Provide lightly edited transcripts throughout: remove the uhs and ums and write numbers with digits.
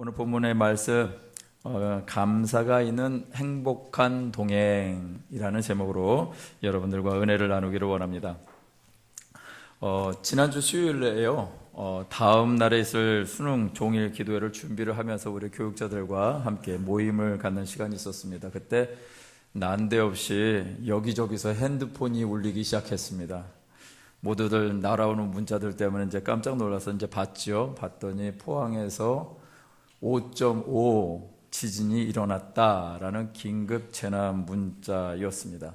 오늘 본문의 말씀 감사가 있는 행복한 동행이라는 제목으로 여러분들과 은혜를 나누기를 원합니다. 지난주 수요일에요. 다음 날에 있을 수능 종일 기도회를 준비를 하면서 우리 교육자들과 함께 모임을 갖는 시간이 있었습니다. 그때 난데없이 여기저기서 핸드폰이 울리기 시작했습니다. 모두들 날아오는 문자들 때문에 이제 깜짝 놀라서 이제 봤더니 포항에서 5.5 지진이 일어났다라는 긴급 재난 문자였습니다.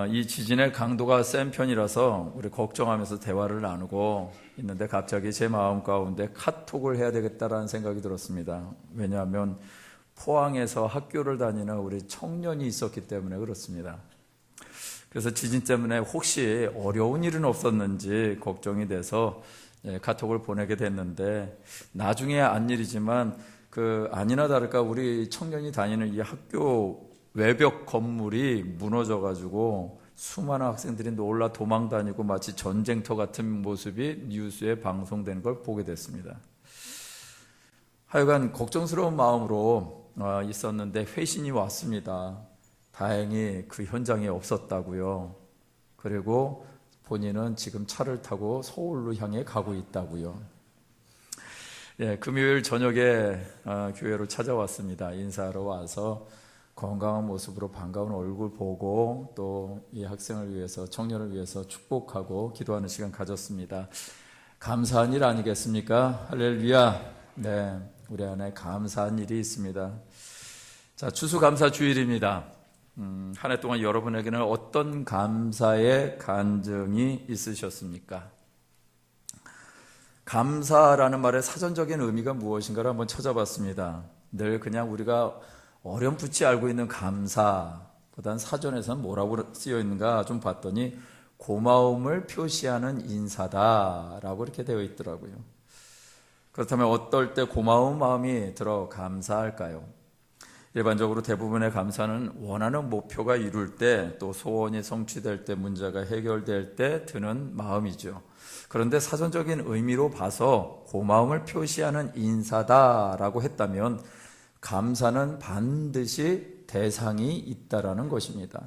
이 지진의 강도가 센 편이라서 우리 걱정하면서 대화를 나누고 있는데 갑자기 제 마음 가운데 카톡을 해야 되겠다라는 생각이 들었습니다. 왜냐하면 포항에서 학교를 다니는 우리 청년이 있었기 때문에 그렇습니다. 그래서 지진 때문에 혹시 어려운 일은 없었는지 걱정이 돼서 카톡을 보내게 됐는데 나중에 안 일이지만 아니나 다를까 우리 청년이 다니는 이 학교 외벽 건물이 무너져가지고 수많은 학생들이 놀라 도망 다니고 마치 전쟁터 같은 모습이 뉴스에 방송된 걸 보게 됐습니다. 하여간 걱정스러운 마음으로 있었는데 회신이 왔습니다. 다행히 그 현장에 없었다고요. 그리고 본인은 지금 차를 타고 서울로 향해 가고 있다고요. 금요일 저녁에 교회로 찾아왔습니다. 인사하러 와서 건강한 모습으로 반가운 얼굴 보고 또 이 학생을 위해서, 청년을 위해서 축복하고 기도하는 시간 가졌습니다. 감사한 일 아니겠습니까? 할렐루야. 네, 우리 안에 감사한 일이 있습니다. 자, 추수감사주일입니다. 한 해 동안 여러분에게는 어떤 감사의 간증이 있으셨습니까? 감사라는 말의 사전적인 의미가 무엇인가를 한번 찾아봤습니다. 늘 그냥 우리가 어렴풋이 알고 있는 감사보다는 사전에서는 뭐라고 쓰여 있는가 좀 봤더니 고마움을 표시하는 인사다라고 이렇게 되어 있더라고요. 그렇다면 어떨 때 고마운 마음이 들어 감사할까요? 일반적으로 대부분의 감사는 원하는 목표가 이룰 때, 또 소원이 성취될 때, 문제가 해결될 때 드는 마음이죠. 그런데 사전적인 의미로 봐서 고마움을 표시하는 인사다라고 했다면 감사는 반드시 대상이 있다라는 것입니다.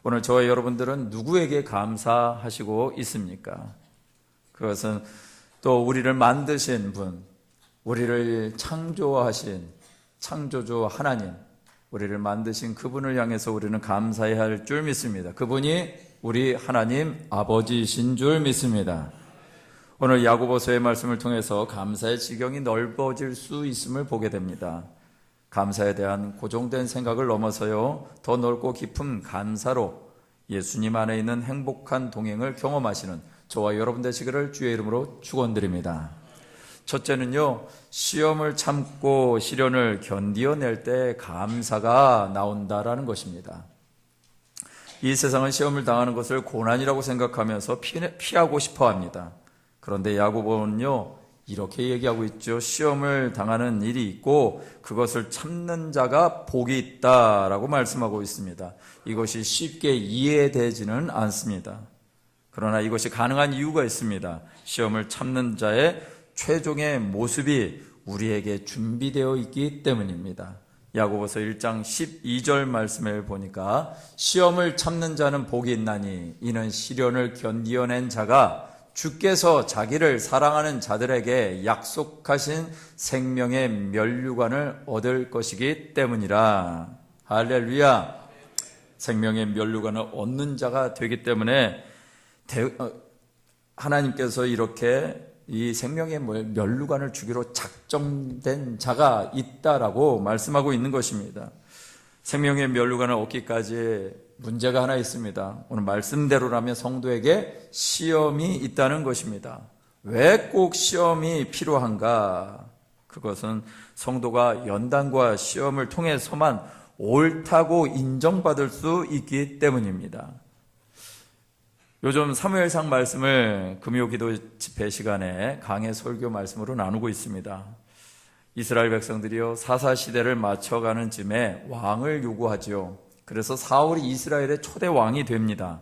오늘 저와 여러분들은 누구에게 감사하시고 있습니까? 그것은 또 우리를 만드신 분, 우리를 창조하신 창조주 하나님, 우리를 만드신 그분을 향해서 우리는 감사해야 할 줄 믿습니다. 그분이 우리 하나님 아버지이신 줄 믿습니다. 오늘 야고보서의 말씀을 통해서 감사의 지경이 넓어질 수 있음을 보게 됩니다. 감사에 대한 고정된 생각을 넘어서요, 더 넓고 깊은 감사로 예수님 안에 있는 행복한 동행을 경험하시는 저와 여러분 되시기를 주의 이름으로 축원드립니다. 첫째는요, 시험을 참고 시련을 견디어낼 때 감사가 나온다라는 것입니다. 이 세상은 시험을 당하는 것을 고난이라고 생각하면서 피하고 싶어 합니다. 그런데 야고보는요, 이렇게 얘기하고 있죠. 시험을 당하는 일이 있고 그것을 참는 자가 복이 있다라고 말씀하고 있습니다. 이것이 쉽게 이해되지는 않습니다. 그러나 이것이 가능한 이유가 있습니다. 시험을 참는 자의 최종의 모습이 우리에게 준비되어 있기 때문입니다. 야고보서 1장 12절 말씀을 보니까 시험을 참는 자는 복이 있나니 이는 시련을 견디어낸 자가 주께서 자기를 사랑하는 자들에게 약속하신 생명의 면류관을 얻을 것이기 때문이라. 할렐루야. 생명의 면류관을 얻는 자가 되기 때문에 하나님께서 이렇게 이 생명의 면류관을 주기로 작정된 자가 있다라고 말씀하고 있는 것입니다. 생명의 면류관을 얻기까지 문제가 하나 있습니다. 오늘 말씀대로라면 성도에게 시험이 있다는 것입니다. 왜 꼭 시험이 필요한가? 그것은 성도가 연단과 시험을 통해서만 옳다고 인정받을 수 있기 때문입니다. 요즘 사무엘상 말씀을 금요기도 집회 시간에 강해 설교 말씀으로 나누고 있습니다. 이스라엘 백성들이요, 사사시대를 맞춰가는 즈음에 왕을 요구하지요. 그래서 사울이 이스라엘의 초대 왕이 됩니다.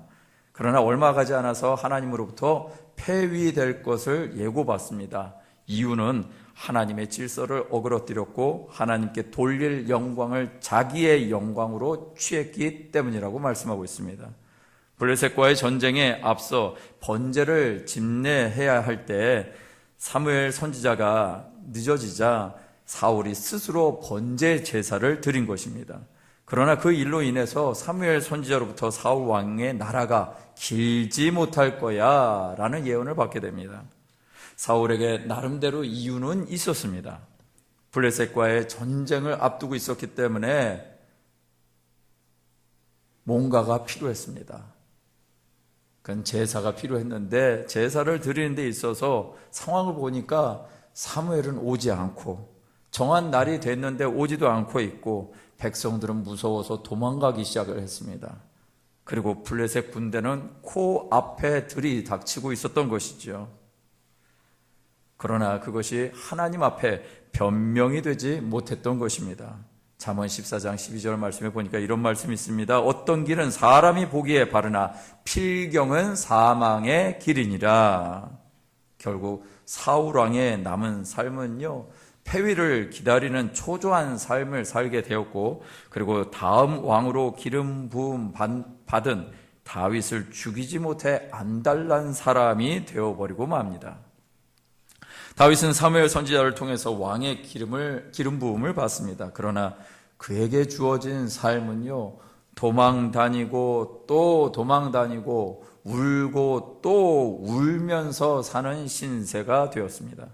그러나 얼마 가지 않아서 하나님으로부터 폐위될 것을 예고받습니다. 이유는 하나님의 질서를 어그러뜨렸고 하나님께 돌릴 영광을 자기의 영광으로 취했기 때문이라고 말씀하고 있습니다. 블레셋과의 전쟁에 앞서 번제를 집례해야 할 때 사무엘 선지자가 늦어지자 사울이 스스로 번제 제사를 드린 것입니다. 그러나 그 일로 인해서 사무엘 선지자로부터 사울 왕의 나라가 길지 못할 거야 라는 예언을 받게 됩니다. 사울에게 나름대로 이유는 있었습니다. 블레셋과의 전쟁을 앞두고 있었기 때문에 뭔가가 필요했습니다. 그건 제사가 필요했는데 제사를 드리는 데 있어서 상황을 보니까 사무엘은 오지 않고 정한 날이 됐는데 오지도 않고 있고 백성들은 무서워서 도망가기 시작을 했습니다. 그리고 블레셋 군대는 코앞에 들이닥치고 있었던 것이죠. 그러나 그것이 하나님 앞에 변명이 되지 못했던 것입니다. 잠언 14장 12절 말씀에 보니까 이런 말씀이 있습니다. 어떤 길은 사람이 보기에 바르나 필경은 사망의 길이니라. 결국 사울 왕의 남은 삶은요, 폐위를 기다리는 초조한 삶을 살게 되었고, 그리고 다음 왕으로 기름 부음 받은 다윗을 죽이지 못해 안달난 사람이 되어버리고 맙니다. 다윗은 사무엘 선지자를 통해서 왕의 기름 부음을 받습니다. 그러나 그에게 주어진 삶은요, 도망 다니고 또 도망 다니고 울고 또 울면서 사는 신세가 되었습니다.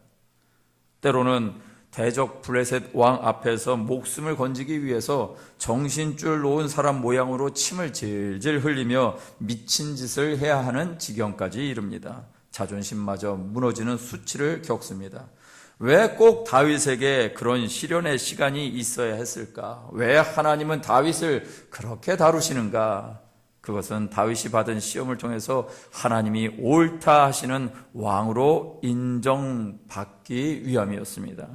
때로는 대적 블레셋 왕 앞에서 목숨을 건지기 위해서 정신줄 놓은 사람 모양으로 침을 질질 흘리며 미친 짓을 해야 하는 지경까지 이릅니다. 자존심마저 무너지는 수치를 겪습니다. 왜 꼭 다윗에게 그런 시련의 시간이 있어야 했을까? 왜 하나님은 다윗을 그렇게 다루시는가? 그것은 다윗이 받은 시험을 통해서 하나님이 옳다 하시는 왕으로 인정받기 위함이었습니다.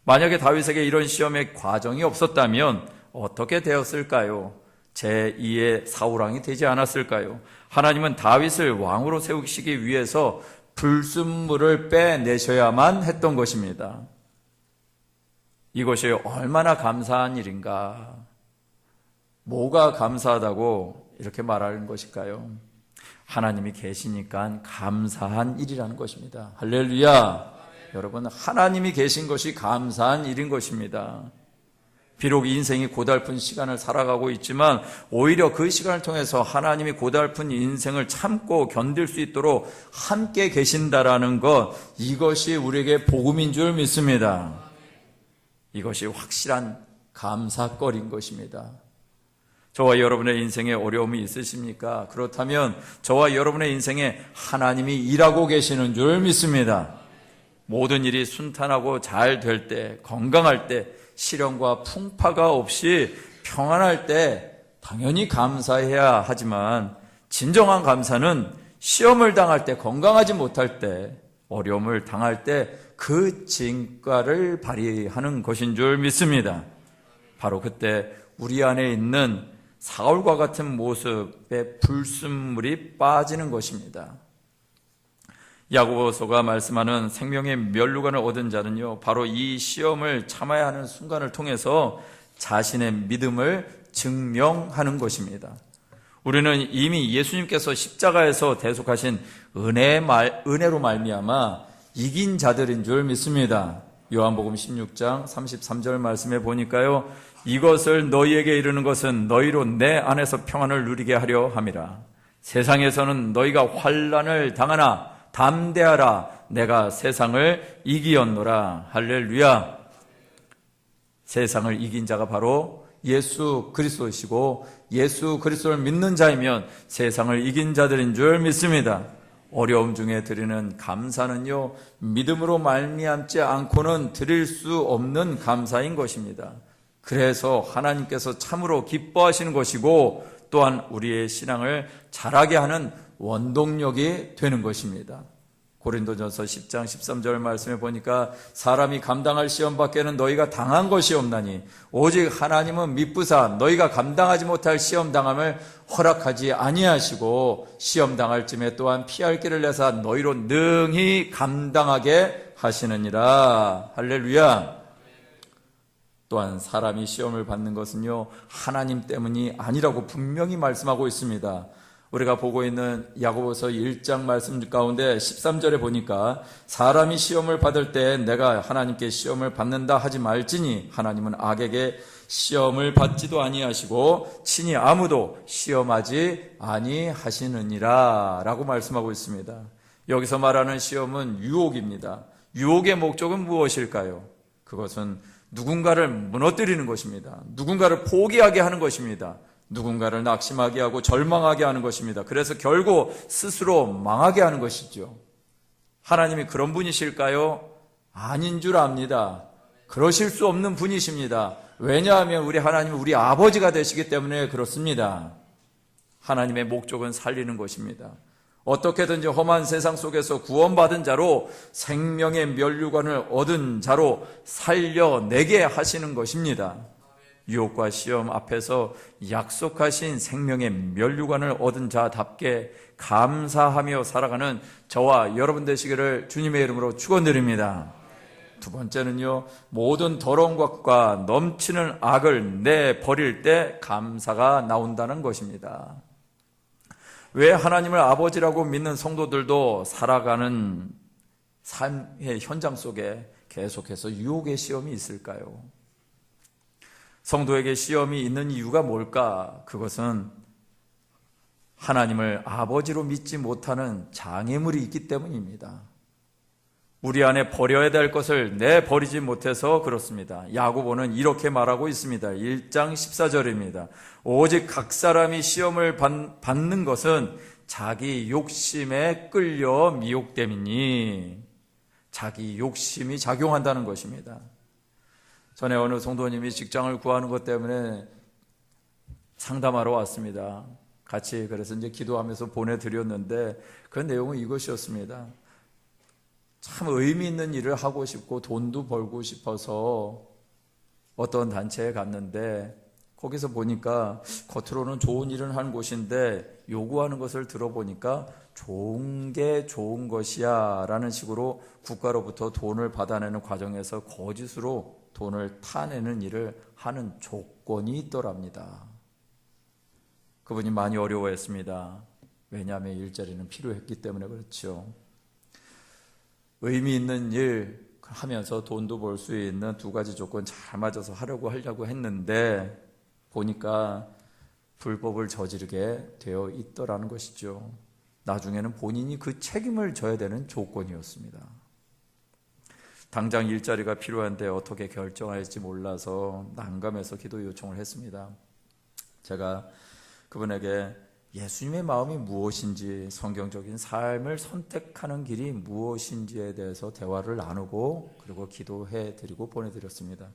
만약에 다윗에게 이런 시험의 과정이 없었다면 어떻게 되었을까요? 제2의 사울왕이 되지 않았을까요? 하나님은 다윗을 왕으로 세우시기 위해서 불순물을 빼내셔야만 했던 것입니다. 이것이 얼마나 감사한 일인가? 뭐가 감사하다고 이렇게 말하는 것일까요? 하나님이 계시니까 감사한 일이라는 것입니다. 할렐루야! 여러분, 하나님이 계신 것이 감사한 일인 것입니다. 비록 인생이 고달픈 시간을 살아가고 있지만 오히려 그 시간을 통해서 하나님이 고달픈 인생을 참고 견딜 수 있도록 함께 계신다라는 것, 이것이 우리에게 복음인 줄 믿습니다. 이것이 확실한 감사거리인 것입니다. 저와 여러분의 인생에 어려움이 있으십니까? 그렇다면 저와 여러분의 인생에 하나님이 일하고 계시는 줄 믿습니다. 모든 일이 순탄하고 잘 될 때, 건강할 때, 시련과 풍파가 없이 평안할 때 당연히 감사해야 하지만 진정한 감사는 시험을 당할 때, 건강하지 못할 때, 어려움을 당할 때 그 진가를 발휘하는 것인 줄 믿습니다. 바로 그때 우리 안에 있는 사울과 같은 모습의 불순물이 빠지는 것입니다. 야고보서가 말씀하는 생명의 면류관을 얻은 자는요, 바로 이 시험을 참아야 하는 순간을 통해서 자신의 믿음을 증명하는 것입니다. 우리는 이미 예수님께서 십자가에서 대속하신 은혜로 말미암아 이긴 자들인 줄 믿습니다. 요한복음 16장 33절 말씀에 보니까요, 이것을 너희에게 이르는 것은 너희로 내 안에서 평안을 누리게 하려 함이라. 세상에서는 너희가 환난을 당하나 담대하라, 내가 세상을 이기었노라. 할렐루야. 세상을 이긴 자가 바로 예수 그리스도이시고 예수 그리스도를 믿는 자이면 세상을 이긴 자들인 줄 믿습니다. 어려움 중에 드리는 감사는요, 믿음으로 말미암지 않고는 드릴 수 없는 감사인 것입니다. 그래서 하나님께서 참으로 기뻐하시는 것이고 또한 우리의 신앙을 자라게 하는 원동력이 되는 것입니다. 고린도전서 10장 13절 말씀에 보니까 사람이 감당할 시험 밖에는 너희가 당한 것이 없나니 오직 하나님은 미쁘사 너희가 감당하지 못할 시험 당함을 허락하지 아니하시고 시험 당할 쯤에 또한 피할 길을 내사 너희로 능히 감당하게 하시느니라. 할렐루야. 또한 사람이 시험을 받는 것은요, 하나님 때문이 아니라고 분명히 말씀하고 있습니다. 우리가 보고 있는 야고보서 1장 말씀 가운데 13절에 보니까 사람이 시험을 받을 때 내가 하나님께 시험을 받는다 하지 말지니 하나님은 악에게 시험을 받지도 아니하시고 친히 아무도 시험하지 아니하시느니라 라고 말씀하고 있습니다. 여기서 말하는 시험은 유혹입니다. 유혹의 목적은 무엇일까요? 그것은 누군가를 무너뜨리는 것입니다. 누군가를 포기하게 하는 것입니다. 누군가를 낙심하게 하고 절망하게 하는 것입니다. 그래서 결국 스스로 망하게 하는 것이죠. 하나님이 그런 분이실까요? 아닌 줄 압니다. 그러실 수 없는 분이십니다. 왜냐하면 우리 하나님은 우리 아버지가 되시기 때문에 그렇습니다. 하나님의 목적은 살리는 것입니다. 어떻게든지 험한 세상 속에서 구원받은 자로 생명의 면류관을 얻은 자로 살려내게 하시는 것입니다. 유혹과 시험 앞에서 약속하신 생명의 면류관을 얻은 자답게 감사하며 살아가는 저와 여러분 되시기를 주님의 이름으로 축원드립니다. 두 번째는요, 모든 더러운 것과 넘치는 악을 내버릴 때 감사가 나온다는 것입니다. 왜 하나님을 아버지라고 믿는 성도들도 살아가는 삶의 현장 속에 계속해서 유혹의 시험이 있을까요? 성도에게 시험이 있는 이유가 뭘까? 그것은 하나님을 아버지로 믿지 못하는 장애물이 있기 때문입니다. 우리 안에 버려야 될 것을 내버리지 못해서 그렇습니다. 야고보는 이렇게 말하고 있습니다. 1장 14절입니다. 오직 각 사람이 시험을 받는 것은 자기 욕심에 끌려 미혹됨이니, 자기 욕심이 작용한다는 것입니다. 전에 어느 성도님이 직장을 구하는 것 때문에 상담하러 왔습니다. 같이 그래서 이제 기도하면서 보내드렸는데 그 내용은 이것이었습니다. 참 의미 있는 일을 하고 싶고 돈도 벌고 싶어서 어떤 단체에 갔는데 거기서 보니까 겉으로는 좋은 일을 하는 곳인데 요구하는 것을 들어보니까 좋은 게 좋은 것이야 라는 식으로 국가로부터 돈을 받아내는 과정에서 거짓으로 돈을 타내는 일을 하는 조건이 있더랍니다. 그분이 많이 어려워했습니다. 왜냐하면 일자리는 필요했기 때문에 그렇죠. 의미 있는 일 하면서 돈도 벌 수 있는 두 가지 조건 잘 맞아서 하려고 했는데 보니까 불법을 저지르게 되어 있더라는 것이죠. 나중에는 본인이 그 책임을 져야 되는 조건이었습니다. 당장 일자리가 필요한데 어떻게 결정할지 몰라서 난감해서 기도 요청을 했습니다. 제가 그분에게 예수님의 마음이 무엇인지, 성경적인 삶을 선택하는 길이 무엇인지에 대해서 대화를 나누고 그리고 기도해 드리고 보내드렸습니다.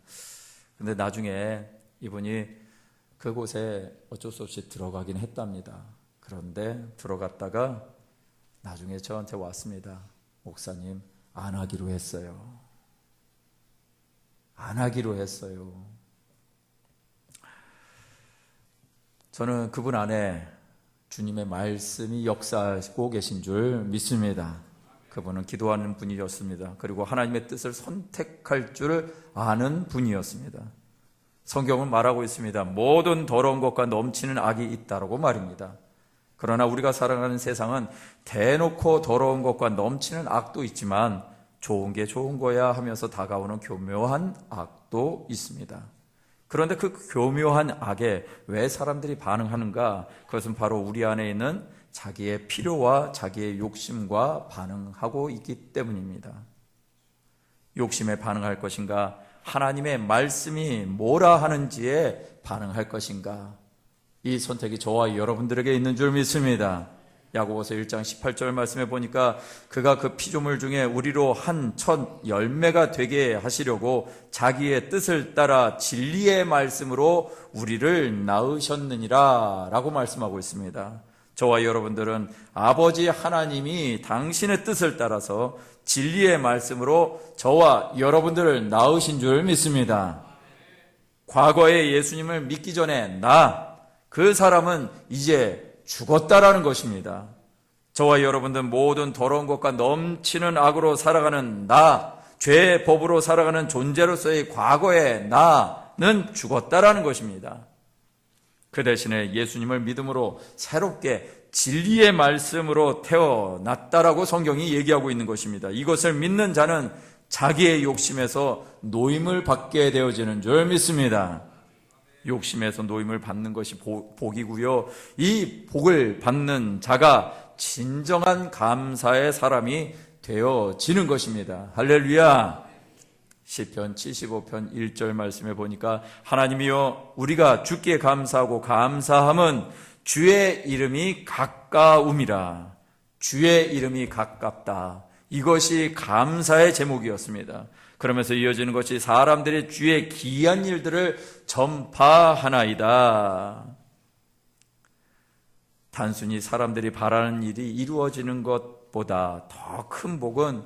근데 나중에 이분이 그곳에 어쩔 수 없이 들어가긴 했답니다. 그런데 들어갔다가 나중에 저한테 왔습니다. 목사님, 안 하기로 했어요. 안 하기로 했어요. 저는 그분 안에 주님의 말씀이 역사하고 계신 줄 믿습니다. 그분은 기도하는 분이었습니다. 그리고 하나님의 뜻을 선택할 줄 아는 분이었습니다. 성경은 말하고 있습니다. 모든 더러운 것과 넘치는 악이 있다라고 말입니다. 그러나 우리가 살아가는 세상은 대놓고 더러운 것과 넘치는 악도 있지만 좋은 게 좋은 거야 하면서 다가오는 교묘한 악도 있습니다. 그런데 그 교묘한 악에 왜 사람들이 반응하는가? 그것은 바로 우리 안에 있는 자기의 필요와 자기의 욕심과 반응하고 있기 때문입니다. 욕심에 반응할 것인가? 하나님의 말씀이 뭐라 하는지에 반응할 것인가? 이 선택이 저와 여러분들에게 있는 줄 믿습니다. 야고보서 1장 18절 말씀해 보니까 그가 그 피조물 중에 우리로 한 첫 열매가 되게 하시려고 자기의 뜻을 따라 진리의 말씀으로 우리를 낳으셨느니라 라고 말씀하고 있습니다. 저와 여러분들은 아버지 하나님이 당신의 뜻을 따라서 진리의 말씀으로 저와 여러분들을 낳으신 줄 믿습니다. 과거에 예수님을 믿기 전에 그 사람은 이제 죽었다라는 것입니다. 저와 여러분들 모든 더러운 것과 넘치는 악으로 살아가는 죄의 법으로 살아가는 존재로서의 과거의 나는 죽었다라는 것입니다. 그 대신에 예수님을 믿음으로 새롭게 진리의 말씀으로 태어났다라고 성경이 얘기하고 있는 것입니다. 이것을 믿는 자는 자기의 욕심에서 노임을 받게 되어지는 줄 믿습니다. 욕심에서 노임을 받는 것이 복이고요. 이 복을 받는 자가 진정한 감사의 사람이 되어지는 것입니다. 할렐루야. 시편 75편 1절 말씀에 보니까 하나님이여 우리가 주께 감사하고 감사함은 주의 이름이 가까움이라. 주의 이름이 가깝다. 이것이 감사의 제목이었습니다. 그러면서 이어지는 것이 사람들이 주의 기이한 일들을 전파하나이다. 단순히 사람들이 바라는 일이 이루어지는 것보다 더 큰 복은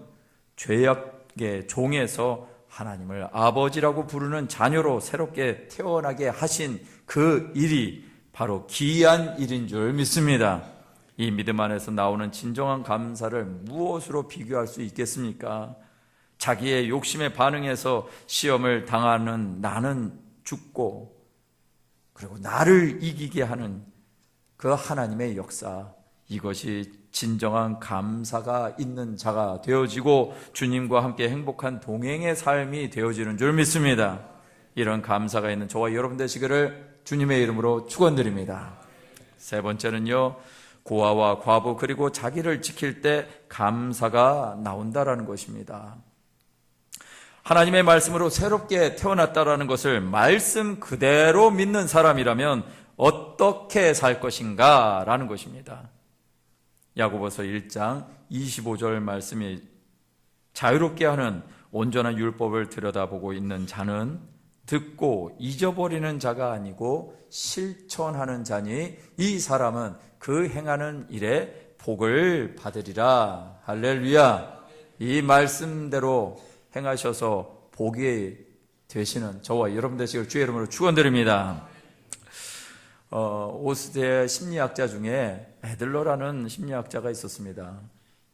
죄악의 종에서 하나님을 아버지라고 부르는 자녀로 새롭게 태어나게 하신 그 일이 바로 기이한 일인 줄 믿습니다. 이 믿음 안에서 나오는 진정한 감사를 무엇으로 비교할 수 있겠습니까? 자기의 욕심에 반응해서 시험을 당하는 나는 죽고 그리고 나를 이기게 하는 그 하나님의 역사, 이것이 진정한 감사가 있는 자가 되어지고 주님과 함께 행복한 동행의 삶이 되어지는 줄 믿습니다. 이런 감사가 있는 저와 여러분 되시기를 주님의 이름으로 축원드립니다. 세 번째는요, 고아와 과부 그리고 자기를 지킬 때 감사가 나온다라는 것입니다. 하나님의 말씀으로 새롭게 태어났다라는 것을 말씀 그대로 믿는 사람이라면 어떻게 살 것인가 라는 것입니다. 야고보서 1장 25절 말씀이 자유롭게 하는 온전한 율법을 들여다보고 있는 자는 듣고 잊어버리는 자가 아니고 실천하는 자니 이 사람은 그 행하는 일에 복을 받으리라. 할렐루야. 이 말씀대로 행하셔서 복이 되시는 저와 여러분 되시길 주의 이름으로 축원드립니다. 오스대 심리학자 중에 애들러라는 심리학자가 있었습니다.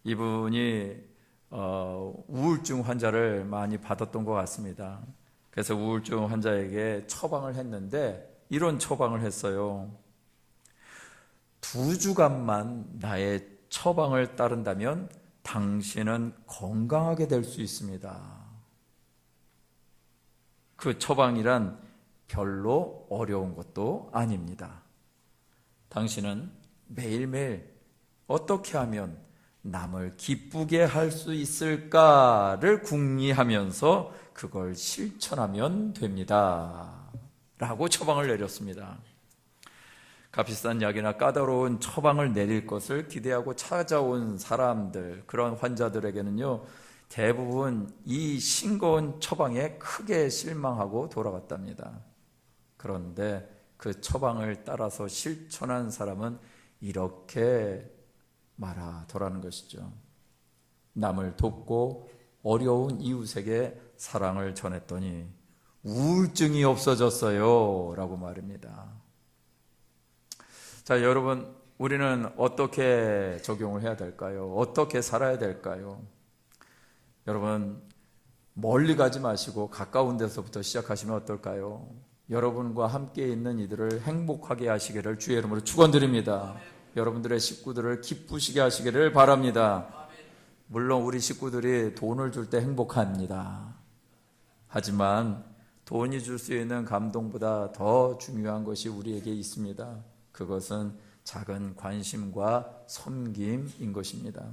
이분이 우울증 환자를 많이 받았던 것 같습니다. 그래서 우울증 환자에게 처방을 했는데 이런 처방을 했어요. 2주간만 나의 처방을 따른다면 당신은 건강하게 될 수 있습니다. 그 처방이란 별로 어려운 것도 아닙니다. 당신은 매일매일 어떻게 하면 남을 기쁘게 할 수 있을까를 궁리하면서 그걸 실천하면 됩니다. 라고 처방을 내렸습니다. 값비싼 약이나 까다로운 처방을 내릴 것을 기대하고 찾아온 사람들, 그런 환자들에게는요, 대부분 이 싱거운 처방에 크게 실망하고 돌아갔답니다. 그런데 그 처방을 따라서 실천한 사람은 이렇게 말하더라는 것이죠. 남을 돕고 어려운 이웃에게 사랑을 전했더니 우울증이 없어졌어요 라고 말입니다. 자, 여러분, 우리는 어떻게 적용을 해야 될까요? 어떻게 살아야 될까요? 여러분, 멀리 가지 마시고 가까운 데서부터 시작하시면 어떨까요? 여러분과 함께 있는 이들을 행복하게 하시기를 주의 이름으로 축원드립니다. 여러분들의 식구들을 기쁘시게 하시기를 바랍니다. 물론 우리 식구들이 돈을 줄 때 행복합니다. 하지만 돈이 줄 수 있는 감동보다 더 중요한 것이 우리에게 있습니다. 그것은 작은 관심과 섬김인 것입니다.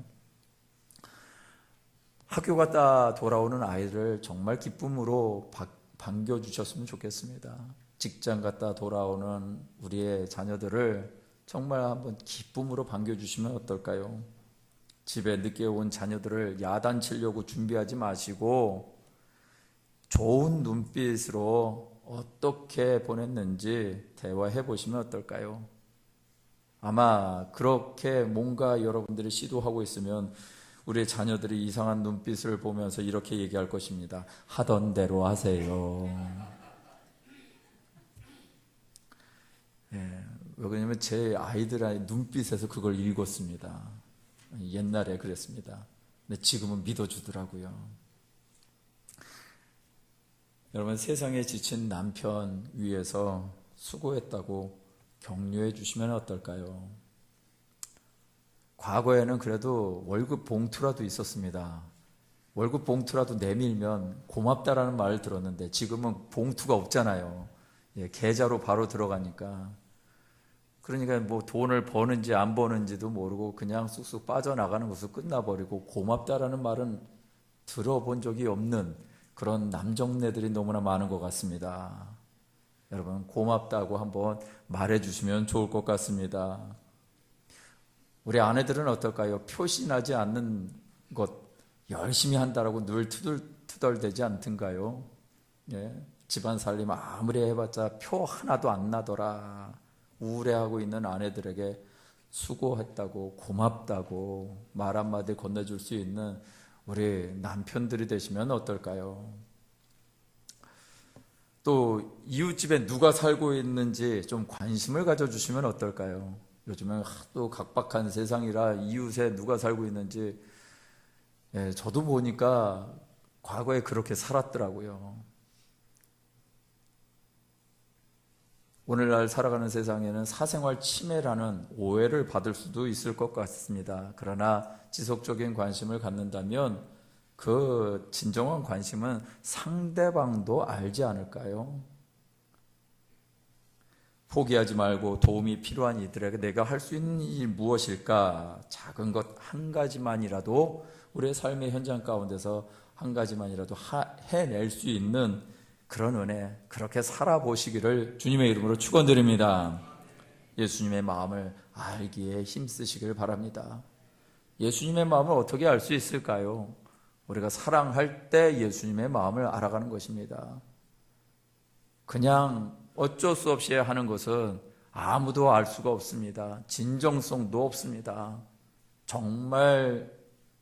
학교 갔다 돌아오는 아이를 정말 기쁨으로 반겨주셨으면 좋겠습니다. 직장 갔다 돌아오는 우리의 자녀들을 정말 한번 기쁨으로 반겨주시면 어떨까요? 집에 늦게 온 자녀들을 야단치려고 준비하지 마시고 좋은 눈빛으로 어떻게 보냈는지 대화해 보시면 어떨까요? 아마 그렇게 뭔가 여러분들이 시도하고 있으면 우리 자녀들이 이상한 눈빛을 보면서 이렇게 얘기할 것입니다. 하던 대로 하세요. 예, 왜냐면 제 아이들의 눈빛에서 그걸 읽었습니다. 옛날에 그랬습니다. 근데 지금은 믿어주더라고요. 여러분, 세상에 지친 남편 위해서 수고했다고 격려해 주시면 어떨까요? 과거에는 그래도 월급 봉투라도 있었습니다. 월급 봉투라도 내밀면 고맙다라는 말을 들었는데 지금은 봉투가 없잖아요. 계좌로 바로 들어가니까. 그러니까 뭐 돈을 버는지 안 버는지도 모르고 그냥 쑥쑥 빠져나가는 것으로 끝나버리고 고맙다라는 말은 들어본 적이 없는 그런 남정네들이 너무나 많은 것 같습니다. 여러분, 고맙다고 한번 말해주시면 좋을 것 같습니다. 우리 아내들은 어떨까요? 표시나지 않는 것 열심히 한다라고 늘 투덜대지 않던가요? 집안 살림 아무리 해봤자 표 하나도 안 나더라. 우울해하고 있는 아내들에게 수고했다고 고맙다고 말 한마디 건네줄 수 있는 우리 남편들이 되시면 어떨까요? 또 이웃집에 누가 살고 있는지 좀 관심을 가져주시면 어떨까요? 요즘은 또 각박한 세상이라 이웃에 누가 살고 있는지 저도 보니까 과거에 그렇게 살았더라고요. 오늘날 살아가는 세상에는 사생활 침해라는 오해를 받을 수도 있을 것 같습니다. 그러나 지속적인 관심을 갖는다면 그 진정한 관심은 상대방도 알지 않을까요? 포기하지 말고 도움이 필요한 이들에게 내가 할 수 있는 일이 무엇일까? 작은 것 한 가지만이라도 우리의 삶의 현장 가운데서 한 가지만이라도 해낼 수 있는 그런 은혜, 그렇게 살아보시기를 주님의 이름으로 축원드립니다. 예수님의 마음을 알기에 힘쓰시길 바랍니다. 예수님의 마음을 어떻게 알 수 있을까요? 우리가 사랑할 때 예수님의 마음을 알아가는 것입니다. 그냥 어쩔 수 없이 하는 것은 아무도 알 수가 없습니다. 진정성도 없습니다. 정말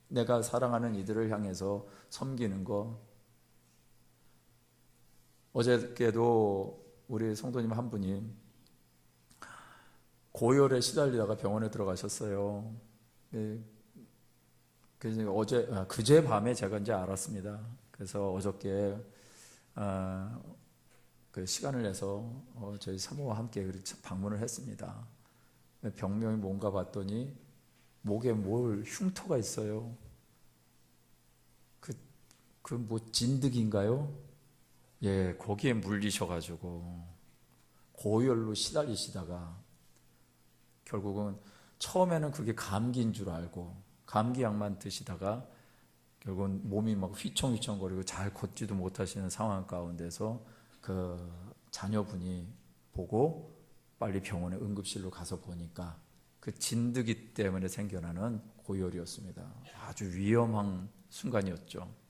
내가 사랑하는 이들을 향해서 섬기는 것. 어저께도 우리 성도님 한 분이 고열에 시달리다가 병원에 들어가셨어요. 그래서 그제 밤에 제가 이제 알았습니다. 그래서 어저께 그 시간을 내서 저희 사모와 함께 방문을 했습니다. 병명이 뭔가 봤더니 목에 흉터가 있어요. 그 뭐 진드기인가요? 거기에 물리셔가지고 고열로 시달리시다가 결국은 처음에는 그게 감기인 줄 알고 감기약만 드시다가 결국은 몸이 막 휘청휘청거리고 잘 걷지도 못하시는 상황 가운데서 그 자녀분이 보고 빨리 병원에 응급실로 가서 보니까 그 진드기 때문에 생겨나는 고열이었습니다. 아주 위험한 순간이었죠.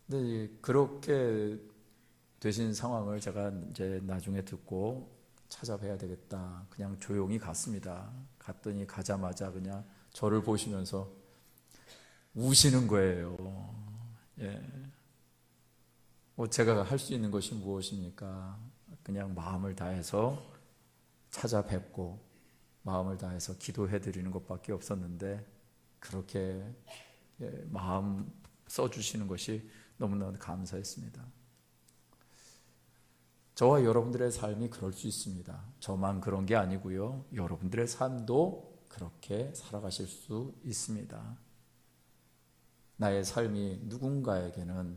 근데 그렇게 되신 상황을 제가 이제 나중에 듣고 찾아뵈야 되겠다. 그냥 조용히 갔습니다. 갔더니 가자마자 그냥 저를 보시면서 우시는 거예요. 제가 할 수 있는 것이 무엇입니까? 그냥 마음을 다해서 찾아뵙고 마음을 다해서 기도해 드리는 것밖에 없었는데 그렇게 마음 써주시는 것이 너무나 감사했습니다. 저와 여러분들의 삶이 그럴 수 있습니다. 저만 그런 게 아니고요. 여러분들의 삶도 그렇게 살아가실 수 있습니다. 나의 삶이 누군가에게는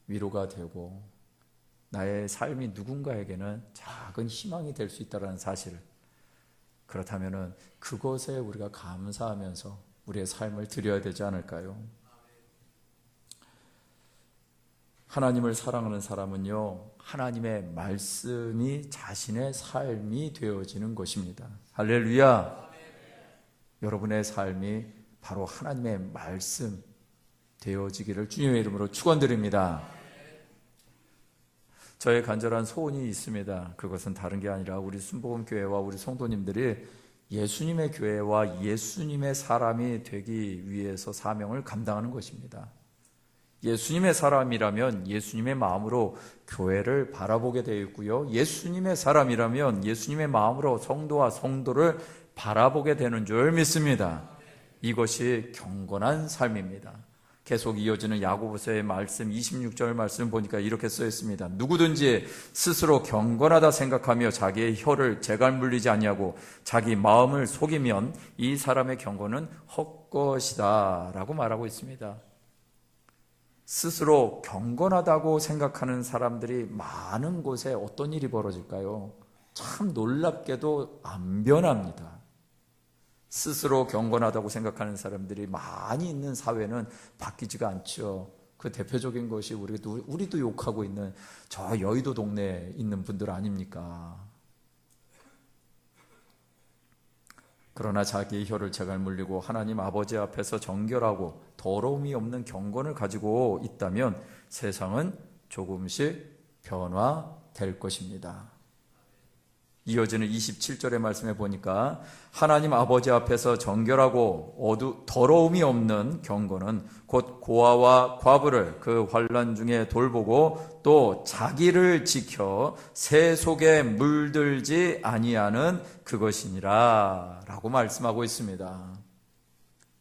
위로가 되고 나의 삶이 누군가에게는 작은 희망이 될 수 있다는 사실을, 그렇다면 그것에 우리가 감사하면서 우리의 삶을 드려야 되지 않을까요? 하나님을 사랑하는 사람은요, 하나님의 말씀이 자신의 삶이 되어지는 것입니다. 할렐루야! 여러분의 삶이 바로 하나님의 말씀 되어지기를 주님의 이름으로 축원드립니다. 저의 간절한 소원이 있습니다. 그것은 다른 게 아니라 우리 순복음교회와 우리 성도님들이 예수님의 교회와 예수님의 사람이 되기 위해서 사명을 감당하는 것입니다. 예수님의 사람이라면 예수님의 마음으로 교회를 바라보게 되어 있고요. 예수님의 사람이라면 예수님의 마음으로 성도와 성도를 바라보게 되는 줄 믿습니다. 이것이 경건한 삶입니다. 계속 이어지는 야고보서의 말씀 26절 말씀 보니까 이렇게 써 있습니다. 누구든지 스스로 경건하다 생각하며 자기의 혀를 재갈 물리지 아니하고 자기 마음을 속이면 이 사람의 경건은 헛것이다 라고 말하고 있습니다. 스스로 경건하다고 생각하는 사람들이 많은 곳에 어떤 일이 벌어질까요? 참 놀랍게도 안 변합니다. 스스로 경건하다고 생각하는 사람들이 많이 있는 사회는 바뀌지가 않죠. 그 대표적인 것이 우리도 욕하고 있는 저 여의도 동네에 있는 분들 아닙니까? 그러나 자기의 혀를 재갈 물리고 하나님 아버지 앞에서 정결하고 더러움이 없는 경건을 가지고 있다면 세상은 조금씩 변화될 것입니다. 이어지는 27절의 말씀에 보니까 하나님 아버지 앞에서 정결하고 더러움이 없는 경건은 곧 고아와 과부를 그 환난 중에 돌보고 또 자기를 지켜 새 속에 물들지 아니하는 그것이니라 라고 말씀하고 있습니다.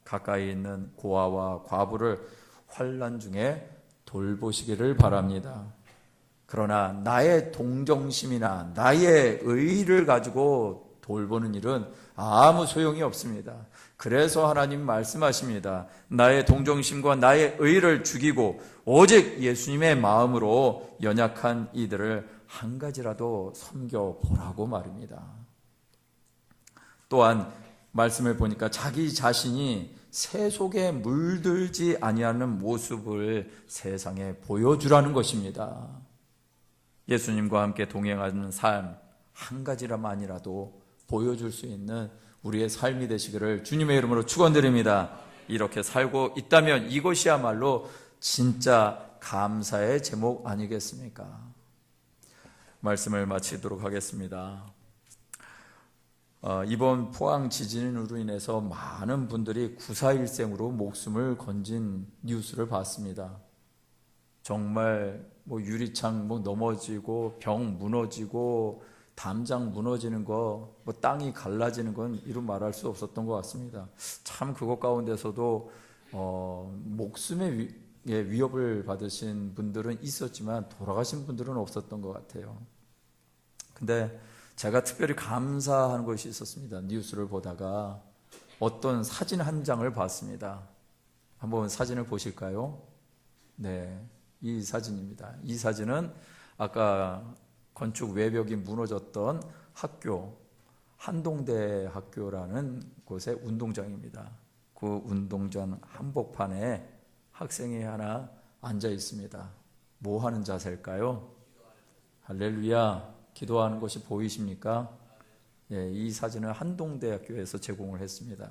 가까이 있는 고아와 과부를 환난 중에 돌보시기를 바랍니다. 그러나 나의 동정심이나 나의 의의를 가지고 돌보는 일은 아무 소용이 없습니다. 그래서 하나님 말씀하십니다. 나의 동정심과 나의 의의를 죽이고 오직 예수님의 마음으로 연약한 이들을 한 가지라도 섬겨보라고 말입니다. 또한 말씀을 보니까 자기 자신이 새 속에 물들지 아니하는 모습을 세상에 보여주라는 것입니다. 예수님과 함께 동행하는 삶 한 가지라만이라도 보여줄 수 있는 우리의 삶이 되시기를 주님의 이름으로 축원드립니다. 이렇게 살고 있다면 이것이야말로 진짜 감사의 제목 아니겠습니까? 말씀을 마치도록 하겠습니다. 이번 포항 지진으로 인해서 많은 분들이 구사일생으로 목숨을 건진 뉴스를 봤습니다. 정말 유리창 넘어지고 벽 무너지고 담장 무너지는 거, 땅이 갈라지는 건 이루 말할 수 없었던 것 같습니다. 참 그것 가운데서도 목숨의 위협을 받으신 분들은 있었지만 돌아가신 분들은 없었던 것 같아요. 근데 제가 특별히 감사한 것이 있었습니다. 뉴스를 보다가 어떤 사진 한 장을 봤습니다. 한번 사진을 보실까요? 네, 이 사진입니다. 이 사진은 아까 건축 외벽이 무너졌던 학교, 한동대 학교라는 곳의 운동장입니다. 그 운동장 한복판에 학생이 하나 앉아 있습니다. 뭐 하는 자세일까요? 할렐루야, 기도하는 것이 보이십니까? 예, 이 사진을 한동대학교에서 제공을 했습니다.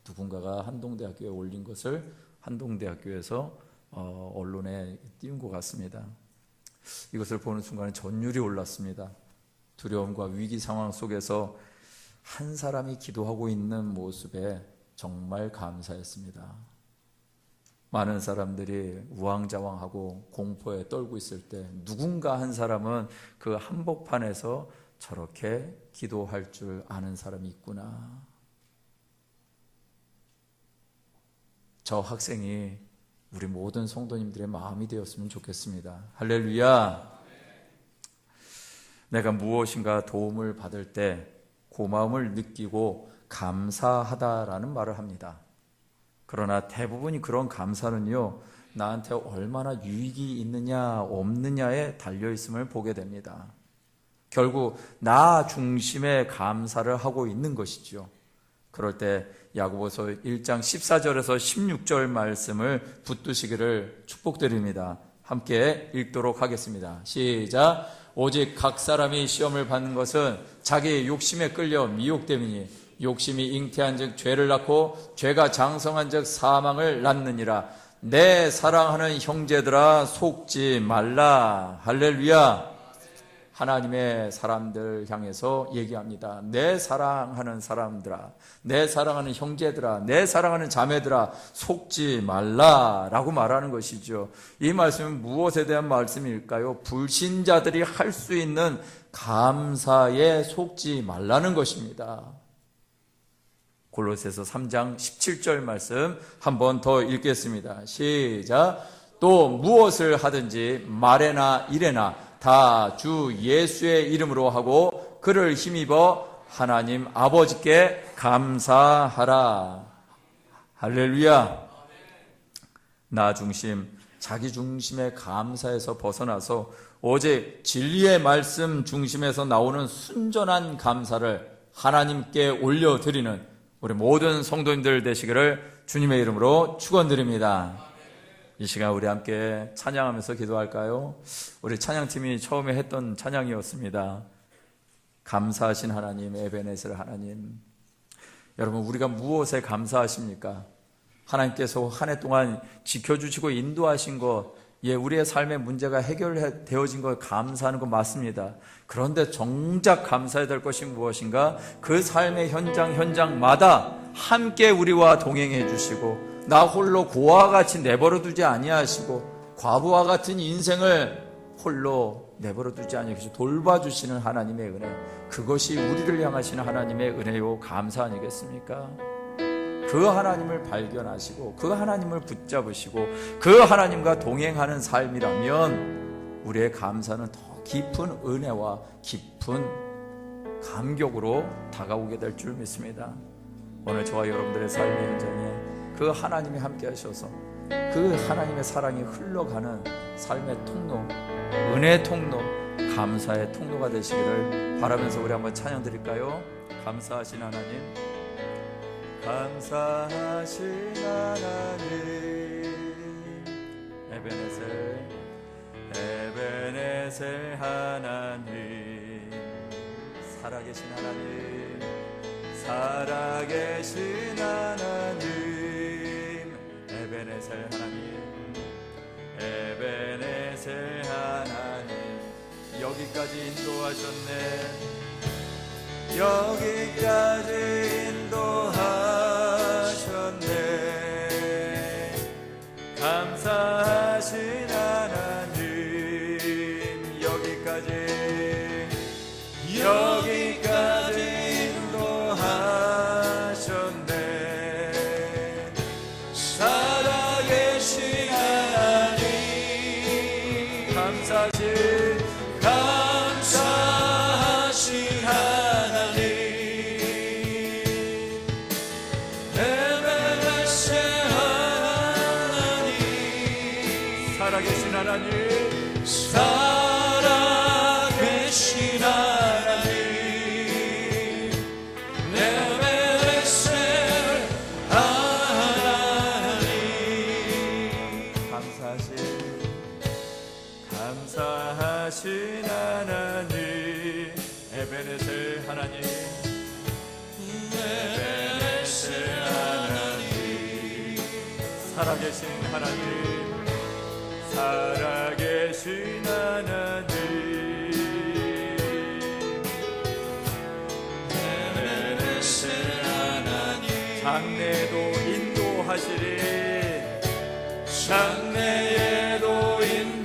누군가가 한동대학교에 올린 것을 한동대학교에서 언론에 띄운 것 같습니다. 이것을 보는 순간에 전율이 올랐습니다. 두려움과 위기 상황 속에서 한 사람이 기도하고 있는 모습에 정말 감사했습니다. 많은 사람들이 우왕좌왕하고 공포에 떨고 있을 때 누군가 한 사람은 그 한복판에서 저렇게 기도할 줄 아는 사람이 있구나. 저 학생이 우리 모든 성도님들의 마음이 되었으면 좋겠습니다. 할렐루야. 내가 무엇인가 도움을 받을 때 고마움을 느끼고 감사하다라는 말을 합니다. 그러나 대부분이 그런 감사는요, 나한테 얼마나 유익이 있느냐 없느냐에 달려있음을 보게 됩니다. 결국 나 중심의 감사를 하고 있는 것이죠. 그럴 때 야고보서 1장 14절에서 16절 말씀을 붙드시기를 축복드립니다. 함께 읽도록 하겠습니다. 시작. 오직 각 사람이 시험을 받는 것은 자기의 욕심에 끌려 미혹됨이니 욕심이 잉태한 즉 죄를 낳고 죄가 장성한 즉 사망을 낳느니라. 내 사랑하는 형제들아 속지 말라. 할렐루야. 하나님의 사람들 향해서 얘기합니다. 내 사랑하는 사람들아, 내 사랑하는 형제들아, 내 사랑하는 자매들아 속지 말라 라고 말하는 것이죠. 이 말씀은 무엇에 대한 말씀일까요? 불신자들이 할 수 있는 감사에 속지 말라는 것입니다. 골로새서 3장 17절 말씀 한 번 더 읽겠습니다. 시작. 또 무엇을 하든지 말에나 일에나 다 주 예수의 이름으로 하고 그를 힘입어 하나님 아버지께 감사하라. 할렐루야. 나 중심, 자기 중심의 감사에서 벗어나서 오직 진리의 말씀 중심에서 나오는 순전한 감사를 하나님께 올려드리는 우리 모든 성도님들 되시기를 주님의 이름으로 축원드립니다. 이 시간 우리 함께 찬양하면서 기도할까요? 우리 찬양팀이 처음에 했던 찬양이었습니다. 감사하신 하나님, 에베네셀 하나님. 여러분, 우리가 무엇에 감사하십니까? 하나님께서 한 해 동안 지켜주시고 인도하신 것, 우리의 삶의 문제가 해결되어진 것 감사하는 것 맞습니다. 그런데 정작 감사해야 될 것이 무엇인가? 그 삶의 현장마다 함께 우리와 동행해 주시고 나 홀로 고아와 같이 내버려 두지 아니하시고 과부와 같은 인생을 홀로 내버려 두지 아니하시고 돌봐주시는 하나님의 은혜, 그것이 우리를 향하시는 하나님의 은혜요 감사 아니겠습니까? 그 하나님을 발견하시고 그 하나님을 붙잡으시고 그 하나님과 동행하는 삶이라면 우리의 감사는 더 깊은 은혜와 깊은 감격으로 다가오게 될 줄 믿습니다. 오늘 저와 여러분들의 삶의 현장에 그 하나님이 함께 하셔서 그 하나님의 사랑이 흘러가는 삶의 통로, 은혜의 통로, 감사의 통로가 되시기를 바라면서 우리 한번 찬양 드릴까요? 감사하신 하나님, 감사하신 하나님, 에베네셀 하나님, 살아계신 하나님, 살아계신 하나님, 에베네셀 하나님, 에베네셀 하나님, 여기까지 인도하셨네, 여기까지 인도하셨네. 감사하신 하나님, 여기까지 인도하셨네. 살아계신 하나님, 감사하신 하나님, 에베네셀 하나님, 살아계신 하나님, 살아계신 하나님, 에베네셀 하나님, 감사하신 하나님, 에베네셀 하나님, 에베네셀 하나님, 살아계신 하나님, 살아계신 하나님, 에베네셀 하나님, 장래에도 인도하시리, 장래에도 인도하시리,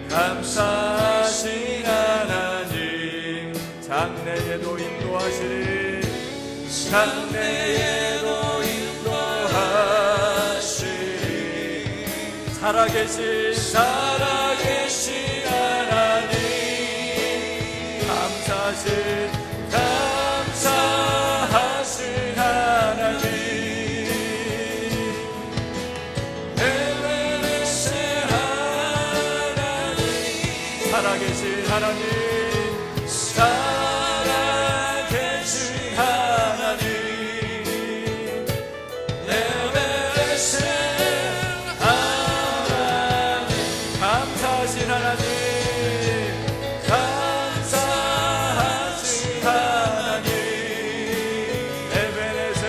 감사하신 하나님, 장래에도 인도하시리, 장래에도 인도하시리, 살아계신 하나님, 감사하신 하나님, 에베네셀 하나님, 살아계신 하나님, 살아계신 하나님, 에베네셀 하나님, 감사하신 하나님, 감사하신 하나님, 에베네셀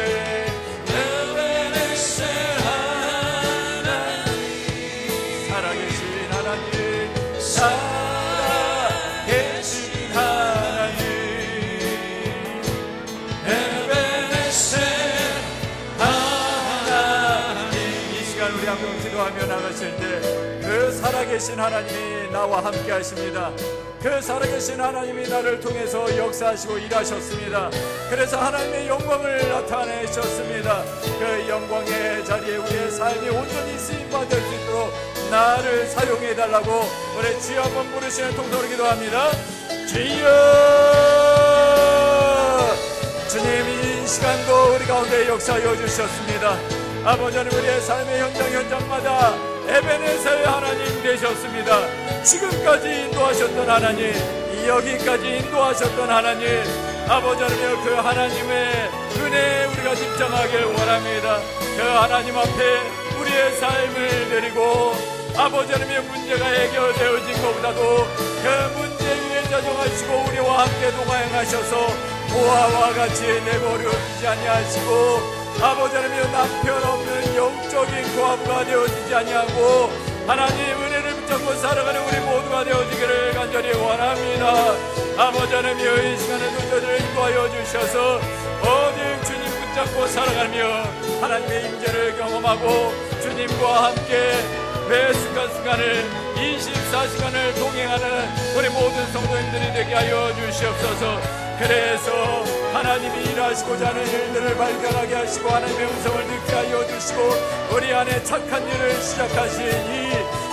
하나님, 살아계신 하나님, 살아계신 나가실 때 그 살아계신 하나님이 나와 함께 하십니다. 그 살아계신 하나님이 나를 통해서 역사하시고 일하셨습니다. 그래서 하나님의 영광을 나타내셨습니다. 그 영광의 자리에 우리의 삶이 온전히 쓰임받을 수 있도록 나를 사용해달라고 우리 주여 한번 부르시는 통성으로 기도합니다. 주여, 주님 이 시간도 우리 가운데 역사하여 주셨습니다. 아버지 하나님, 우리의 삶의 현장마다 에베네셀의 하나님 되셨습니다. 지금까지 인도하셨던 하나님, 여기까지 인도하셨던 하나님, 아버지 하나님, 그 하나님의 은혜에 우리가 집중하길 원합니다. 그 하나님 앞에 우리의 삶을 드리고 아버지 하나님의 문제가 해결되어진 것보다도 그 문제 위에 자정하시고 우리와 함께 동행하셔서 보아와 같이 내버려두지 아니하시고 아버지 하나님, 남편 없는 영적인 고아부가 되어지지 아니하고 하나님 은혜를 붙잡고 살아가는 우리 모두가 되어지기를 간절히 원합니다. 아버지 하나님, 이 시간에도 저들을 인도하여 주셔서 오직 주님 붙잡고 살아가며 하나님의 임재를 경험하고 주님과 함께 매 순간순간을 24시간을 동행하는 우리 모든 성도님들이 되게 하여 주시옵소서. 그래서 하나님이 일하시고자 하는 일들을 발견하게 하시고 하나님의 음성을 듣게 하여 주시고 우리 안에 착한 일을 시작하시니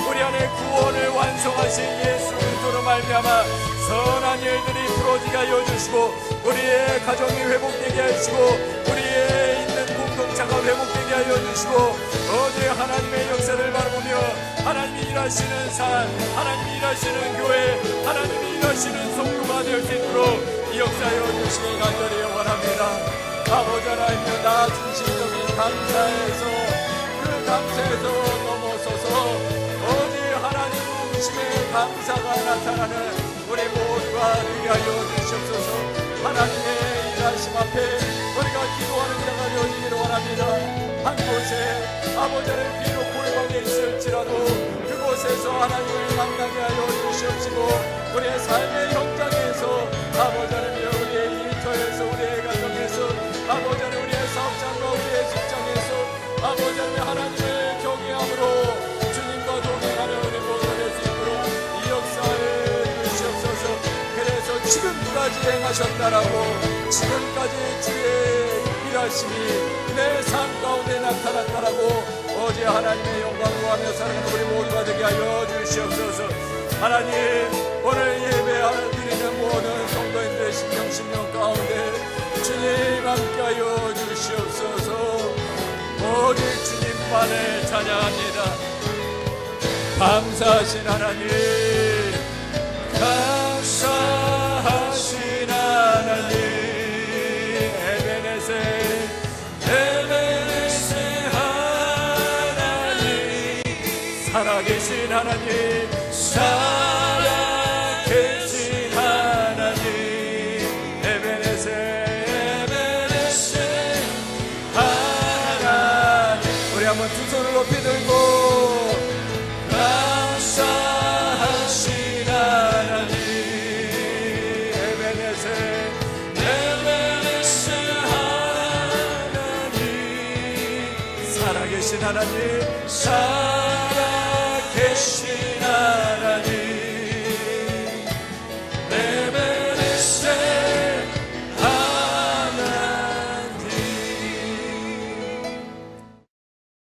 우리 안에 구원을 완성하신 예수 그리스도로 말미암아 선한 일들이 풀어지게 하여 주시고 우리의 가정이 회복되게 하시고 우리의 있는 공동체가 회복되게 하여 주시고 어제 하나님의 역사를 바라보며 하나님이 일하시는 삶, 하나님이 일하시는 교회, 하나님이 일하시는 성도가 될 수 있도록 역사하여 주시기 간절히 원합니다. 아버지 하나님, 나 중심적인 감사에서 그 감사에서 넘어서서 오직 하나님 중심의 감사가 나타나는 우리 모두가 되게 하여 주시옵소서. 하나님의 일하심 앞에 우리가 기도하는 자가 되어지기를 원합니다. 한 곳에 아버지 하나님, 비록 고려방에 있을지라도 그곳에서 하나님을 만나게 하여 주시옵시고 우리의 삶의 현장에서 아버지 하나님, 우리의 일터에서 우리의 가정에서 아버지 하나님, 우리의 사업장과 우리의 직장에서 아버지 하나님, 하나님을 경외함으로 주님과 동행하는 우리 모두가 될 수 있도록 이 역사를 주시옵소서. 그래서 지금까지 행하셨다라고 지금까지 주의 일하심이 내 삶 가운데 나타났다라고 어제 하나님의 영광을 하며 살아가는 우리 모두가 되게 하여 주시옵소서. 하나님, 오늘 예배 드리는 모든 성도님들의 심령 가운데 주님 함께하여 주시옵소서. 오직 주님만을 찬양합니다. 감사하신 하나님, 감사하신 하나님, 에베네셀 하나님, 살아계신 하나님, 살아계신 하나님, 에베네셀 하나님. 우리 한번 두 손을 높이 들고 감사하신 하나님, 에베네셀 하나님, 살아계신 하나님,